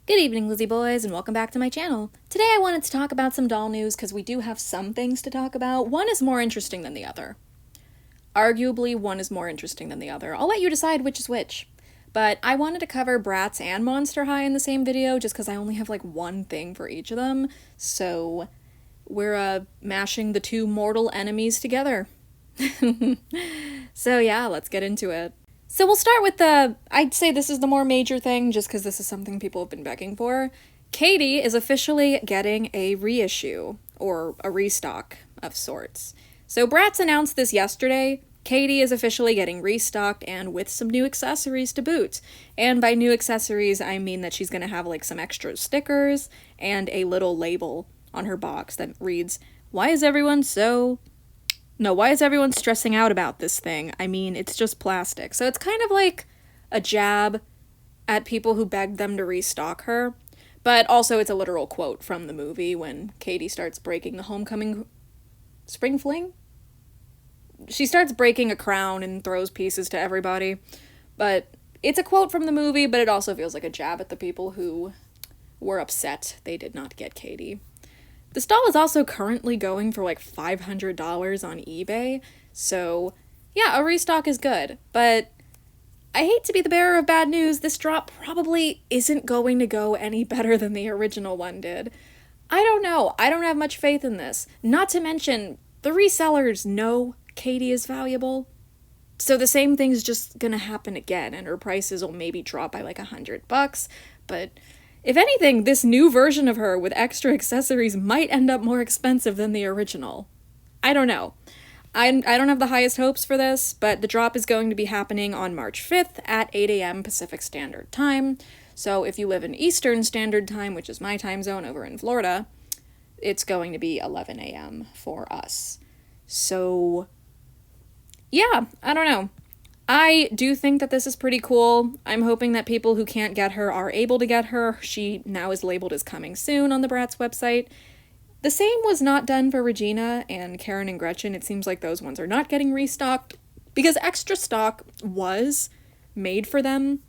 Good evening, Lizzie boys, and welcome back to my channel. Today I wanted to talk about some doll news because we do have some things to talk about. One is more interesting than the other. Arguably, one is more interesting than the other. I'll let you decide which is which. But I wanted to cover Bratz and Monster High in the same video just because I only have like one thing for each of them. So we're mashing the two mortal enemies together. So yeah, let's get into it. So we'll start with I'd say this is the more major thing, just because this is something people have been begging for. Cady is officially getting a reissue, or a restock of sorts. So Bratz announced this yesterday. Cady is officially getting restocked and with some new accessories to boot. And by new accessories, I mean that she's going to have like some extra stickers and a little label on her box that reads, why is everyone stressing out about this thing? I mean, it's just plastic. So it's kind of like a jab at people who begged them to restock her. But also it's a literal quote from the movie when Cady starts breaking the homecoming spring fling. She starts breaking a crown and throws pieces to everybody. But it's a quote from the movie, but it also feels like a jab at the people who were upset they did not get Cady. This doll is also currently going for like $500 on eBay, so yeah, a restock is good, but I hate to be the bearer of bad news, this drop probably isn't going to go any better than the original one did. I don't know, I don't have much faith in this. Not to mention, the resellers know Cady is valuable, so the same thing's just gonna happen again, and her prices will maybe drop by like $100, but if anything, this new version of her with extra accessories might end up more expensive than the original. I don't know. I don't have the highest hopes for this, but the drop is going to be happening on March 5th at 8 a.m. Pacific Standard Time. So if you live in Eastern Standard Time, which is my time zone over in Florida, it's going to be 11 a.m. for us. So yeah, I don't know. I do think that this is pretty cool. I'm hoping that people who can't get her are able to get her. She now is labeled as coming soon on the Bratz website. The same was not done for Regina and Karen and Gretchen. It seems like those ones are not getting restocked because extra stock was made for them.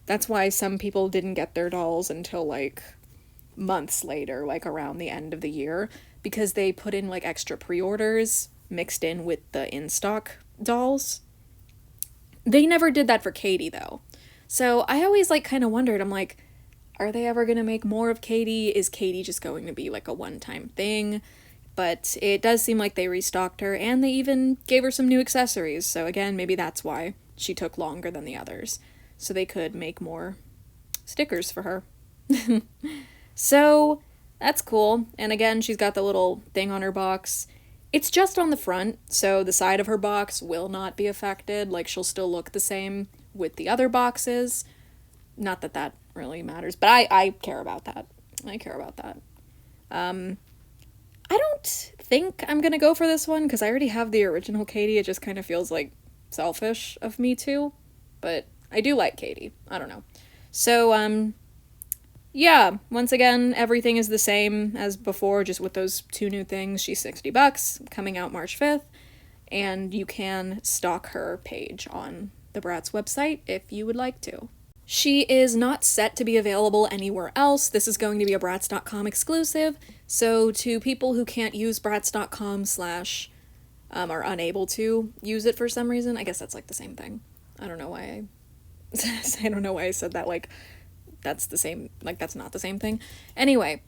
That's why some people didn't get their dolls until like months later, like around the end of the year, because they put in like extra pre-orders mixed in with the in-stock dolls. They never did that for Cady, though. So I always, like, kind of wondered, I'm like, are they ever going to make more of Cady? Is Cady just going to be, like, a one-time thing? But it does seem like they restocked her, and they even gave her some new accessories. So, again, maybe that's why she took longer than the others. So they could make more stickers for her. So, that's cool. And again, she's got the little thing on her box. It's just on the front, so the side of her box will not be affected. Like, she'll still look the same with the other boxes. Not that that really matters, but I care about that. I care about that. I don't think I'm gonna go for this one, because I already have the original Cady. It just kind of feels, like, selfish of me too. But I do like Cady. I don't know. So, yeah, once again, everything is the same as before, just with those two new things. She's $60, coming out March 5th, and you can stalk her page on the Bratz website if you would like to. She is not set to be available anywhere else. This is going to be a Bratz.com exclusive, so to people who can't use Bratz.com / are unable to use it for some reason, I guess that's like the same thing. I don't know why I don't know why I said that, like, that's the same, like, that's not the same thing. Anyway,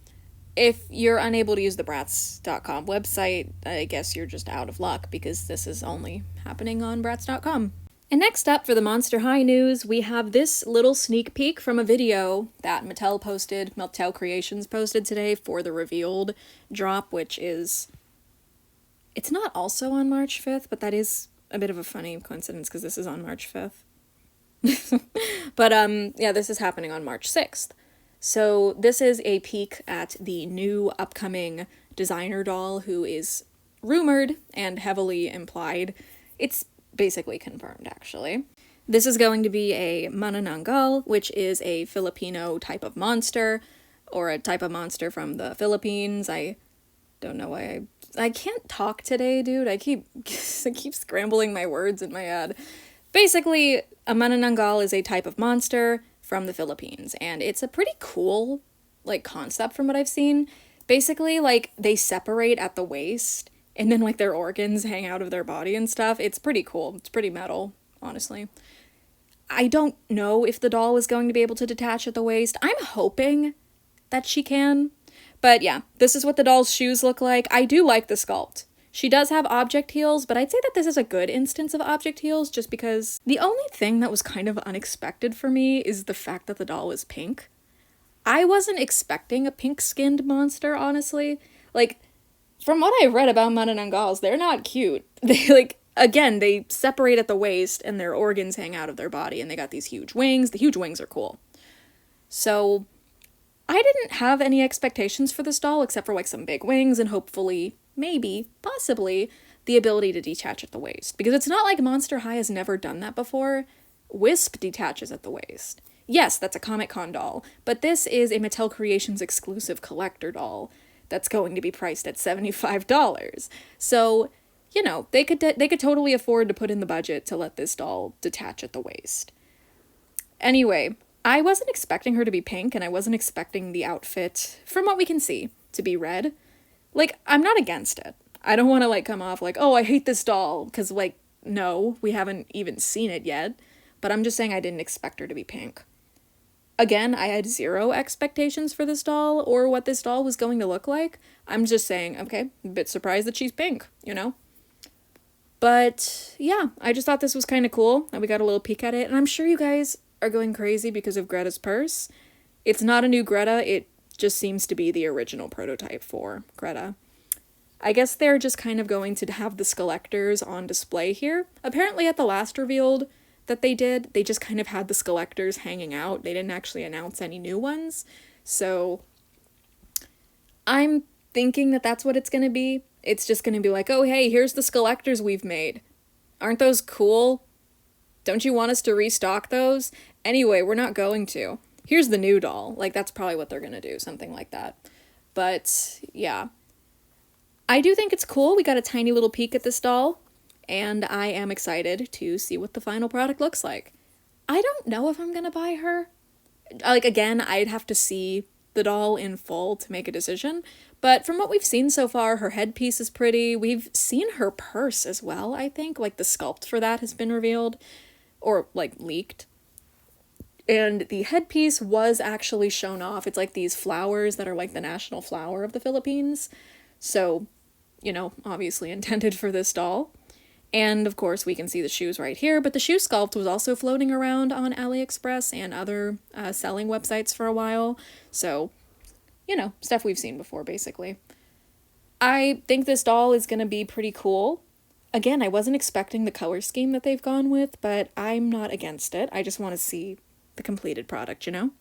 if you're unable to use the Bratz.com website, I guess you're just out of luck, because this is only happening on Bratz.com. And next up for the Monster High news, we have this little sneak peek from a video that Mattel Creations posted today for the revealed drop, which is, it's not also on March 5th, but that is a bit of a funny coincidence, because this is on March 5th. But, yeah, this is happening on March 6th. So this is a peek at the new upcoming designer doll who is rumored and heavily implied. It's basically confirmed, actually. This is going to be a manananggal, which is a Filipino type of monster, or a type of monster from the Philippines. I don't know why I can't talk today, dude. I keep scrambling my words in my head. Basically, a manananggal is a type of monster. from the Philippines, and it's a pretty cool, like, concept from what I've seen. Basically, like, they separate at the waist, and then, like, their organs hang out of their body and stuff. It's pretty cool. It's pretty metal, honestly. I don't know if the doll is going to be able to detach at the waist. I'm hoping that she can. But yeah, this is what the doll's shoes look like. I do like the sculpt. She does have object heels, but I'd say that this is a good instance of object heels just because the only thing that was kind of unexpected for me is the fact that the doll is pink. I wasn't expecting a pink-skinned monster, honestly. Like, from what I've read about Mananangals, they're not cute. They, like, again, they separate at the waist and their organs hang out of their body and they got these huge wings. The huge wings are cool. So, I didn't have any expectations for this doll except for, like, some big wings and hopefully, maybe, possibly, the ability to detach at the waist. Because it's not like Monster High has never done that before. Wisp detaches at the waist. Yes, that's a Comic-Con doll, but this is a Mattel Creations exclusive collector doll that's going to be priced at $75. So, you know, they could totally afford to put in the budget to let this doll detach at the waist. Anyway, I wasn't expecting her to be pink, and I wasn't expecting the outfit, from what we can see, to be red. Like, I'm not against it. I don't want to, like, come off like, oh, I hate this doll, because, like, no, we haven't even seen it yet. But I'm just saying I didn't expect her to be pink. Again, I had zero expectations for this doll or what this doll was going to look like. I'm just saying, okay, a bit surprised that she's pink, you know? But yeah, I just thought this was kind of cool, and we got a little peek at it, and I'm sure you guys are going crazy because of Greta's purse. It's not a new Greta, it just seems to be the original prototype for Greta. I guess they're just kind of going to have the Skelectors on display here. Apparently at the last revealed that they did, they just kind of had the Skelectors hanging out. They didn't actually announce any new ones. So I'm thinking that that's what it's going to be. It's just going to be like, oh, hey, here's the Skelectors we've made. Aren't those cool? Don't you want us to restock those? Anyway, we're not going to. Here's the new doll. Like, that's probably what they're going to do, something like that. But, yeah. I do think it's cool. We got a tiny little peek at this doll, and I am excited to see what the final product looks like. I don't know if I'm going to buy her. Like, again, I'd have to see the doll in full to make a decision, but from what we've seen so far, her headpiece is pretty. We've seen her purse as well, I think. Like, the sculpt for that has been revealed, or, like, leaked. And the headpiece was actually shown off. It's like these flowers that are like the national flower of the Philippines. So, you know, obviously intended for this doll. And of course we can see the shoes right here, but the shoe sculpt was also floating around on AliExpress and other selling websites for a while. So, you know, stuff we've seen before, basically. I think this doll is going to be pretty cool. Again, I wasn't expecting the color scheme that they've gone with, but I'm not against it. I just want to see the completed product, you know?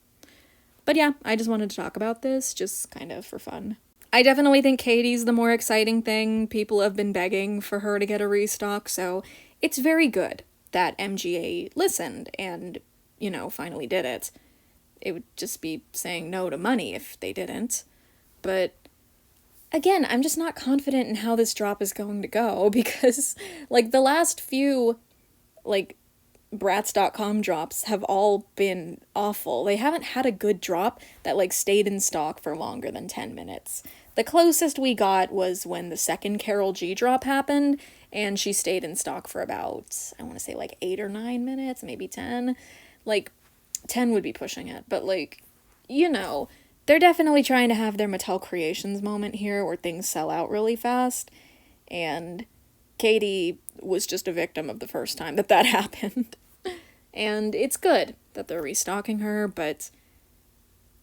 But yeah, I just wanted to talk about this, just kind of for fun. I definitely think Cady's the more exciting thing. People have been begging for her to get a restock, so it's very good that MGA listened and, you know, finally did it. It would just be saying no to money if they didn't. But again, I'm just not confident in how this drop is going to go because, like, the last few, like, Bratz.com drops have all been awful. They haven't had a good drop that, like, stayed in stock for longer than 10 minutes. The closest we got was when the second Carol G drop happened, and she stayed in stock for about, I want to say, like, 8 or 9 minutes, maybe 10. Like, 10 would be pushing it, but, like, you know, they're definitely trying to have their Mattel Creations moment here where things sell out really fast, and Cady was just a victim of the first time that happened. And it's good that they're restocking her, but,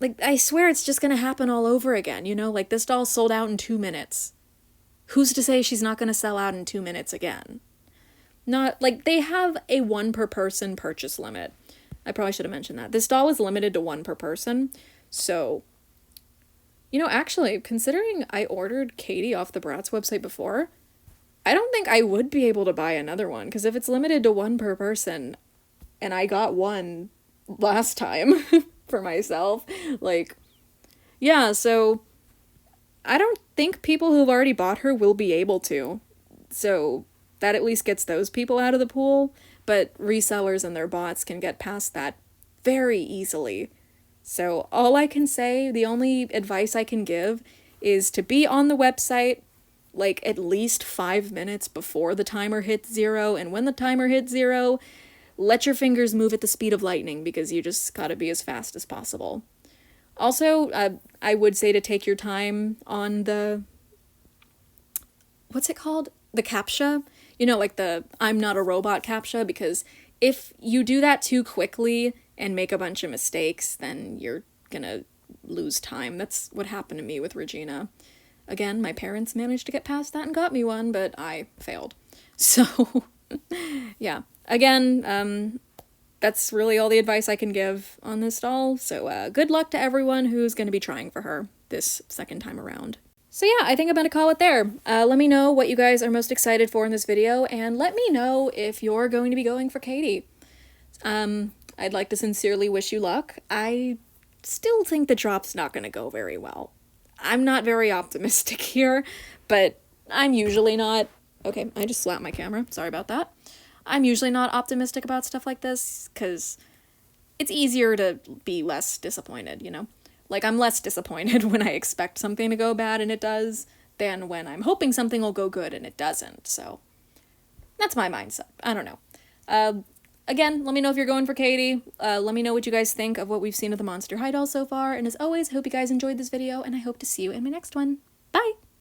like, I swear it's just gonna happen all over again, you know? Like, this doll sold out in 2 minutes. Who's to say she's not gonna sell out in 2 minutes again? Not, like, they have a 1 per person purchase limit. I probably should have mentioned that. This doll is limited to 1 per person, so, you know, actually, considering I ordered Cady off the Bratz website before, I don't think I would be able to buy another one, because if it's limited to 1 per person, and I got one last time for myself, like, yeah, so I don't think people who've already bought her will be able to. So that at least gets those people out of the pool, but resellers and their bots can get past that very easily. So all I can say, the only advice I can give is to be on the website like at least 5 minutes before the timer hits 0, and when the timer hits 0, let your fingers move at the speed of lightning because you just gotta be as fast as possible. Also, I would say to take your time on the, what's it called? The CAPTCHA? You know, like the I'm not a robot CAPTCHA, because if you do that too quickly and make a bunch of mistakes, then you're gonna lose time. That's what happened to me with Regina. Again, my parents managed to get past that and got me one, but I failed. So, yeah. Again, that's really all the advice I can give on this doll. So, good luck to everyone who's going to be trying for her this second time around. So yeah, I think I'm going to call it there. Let me know what you guys are most excited for in this video, and let me know if you're going to be going for Cady. I'd like to sincerely wish you luck. I still think the drop's not going to go very well. I'm not very optimistic here, but I'm usually not. Okay, I just slapped my camera. Sorry about that. I'm usually not optimistic about stuff like this, because it's easier to be less disappointed, you know? Like, I'm less disappointed when I expect something to go bad and it does, than when I'm hoping something will go good and it doesn't, so that's my mindset. I don't know. Again, let me know if you're going for Cady. Let me know what you guys think of what we've seen of the Monster High doll so far, and as always, I hope you guys enjoyed this video, and I hope to see you in my next one.